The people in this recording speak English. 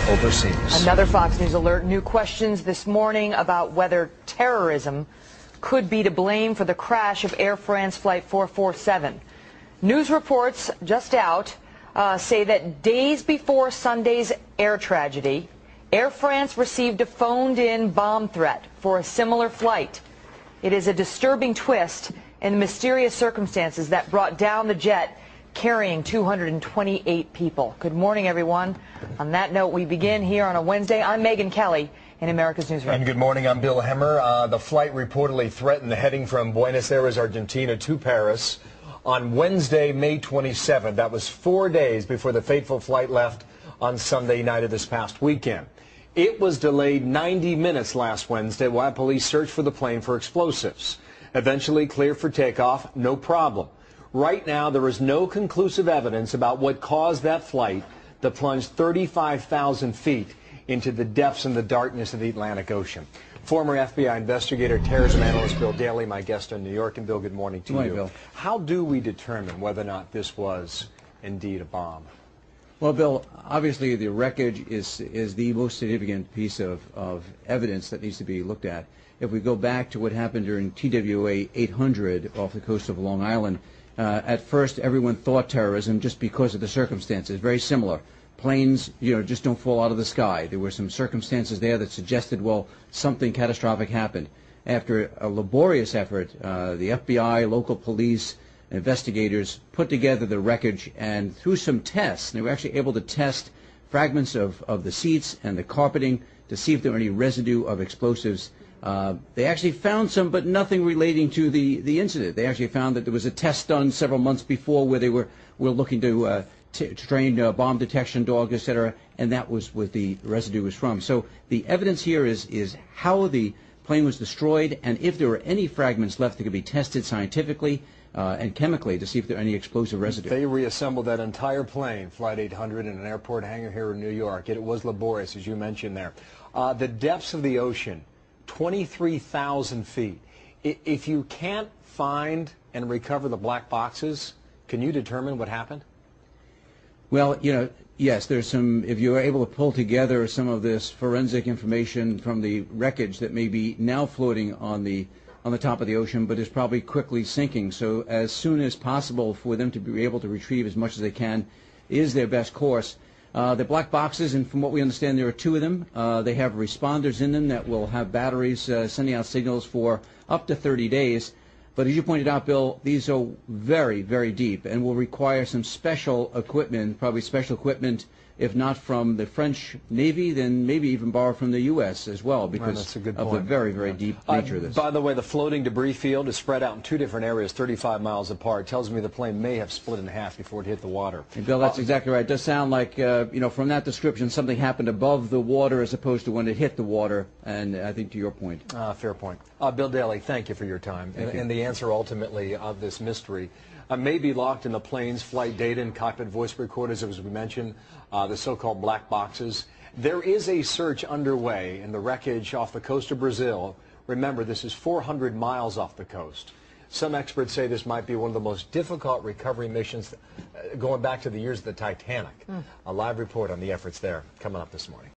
overseas. Another Fox News alert. New questions this morning about whether terrorism could be to blame for the crash of Air France Flight 447. News reports just out say that days before Sunday's air tragedy, Air France received a phoned-in bomb threat for a similar flight. It is a disturbing twist in the mysterious circumstances that brought down the jet carrying 228 people. Good morning, everyone. On that note, we begin here on a Wednesday. I'm Megyn Kelly in America's Newsroom. And good morning, I'm Bill Hemmer. The flight reportedly threatened heading from Buenos Aires, Argentina to Paris on Wednesday, May 27th. That was 4 days before the fateful flight left on Sunday night of this past weekend. It was delayed 90 minutes last Wednesday while police searched for the plane for explosives. Eventually cleared for takeoff, no problem. Right now, there is no conclusive evidence about what caused that flight to plunge 35,000 feet into the depths and the darkness of the Atlantic Ocean. Former FBI investigator, terrorism analyst Bill Daley, my guest in New York. And Bill, good morning to you. Bill. How do we determine whether or not this was indeed a bomb? Well, Bill, obviously the wreckage is the most significant piece of evidence that needs to be looked at. If we go back to what happened during TWA 800 off the coast of Long Island, at first everyone thought terrorism just because of the circumstances, very similar. Planes, just don't fall out of the sky. There were some circumstances there that suggested, well, something catastrophic happened. After a laborious effort, the FBI, local police, investigators put together the wreckage, and through some tests, they were actually able to test fragments of the seats and the carpeting to see if there were any residue of explosives. They actually found some, but nothing relating to the incident. They actually found that there was a test done several months before where they were looking to train bomb detection dogs, etc., and that was what the residue was from. So the evidence here is how the plane was destroyed, and if there were any fragments left that could be tested scientifically and chemically to see if there are any explosive residue. They reassembled that entire plane, Flight 800, in an airport hangar here in New York. It was laborious, as you mentioned there. The depths of the ocean, 23,000 feet. If you can't find and recover the black boxes, can you determine what happened? Well, yes, there's some, if you are able to pull together some of this forensic information from the wreckage that may be now floating on the top of the ocean, but is probably quickly sinking. So as soon as possible for them to be able to retrieve as much as they can is their best course. The black boxes, and from what we understand, there are two of them. They have responders in them that will have batteries sending out signals for up to 30 days. But as you pointed out, Bill, these are very, very deep and will require some special equipment, probably special equipment, if not from the French Navy, then maybe even borrow from the U.S. as well, because of the very, very deep nature of this. By the way, the floating debris field is spread out in two different areas, 35 miles apart. It tells me the plane may have split in half before it hit the water. And Bill, that's exactly right. It does sound like, from that description, something happened above the water as opposed to when it hit the water, and I think to your point. Fair point. Bill Daley, thank you for your time. And the answer, ultimately, of this mystery may be locked in the plane's flight data and cockpit voice recorders, as we mentioned, the so-called black boxes. There is a search underway in the wreckage off the coast of Brazil. Remember, this is 400 miles off the coast. Some experts say this might be one of the most difficult recovery missions going back to the years of the Titanic. A live report on the efforts there coming up this morning.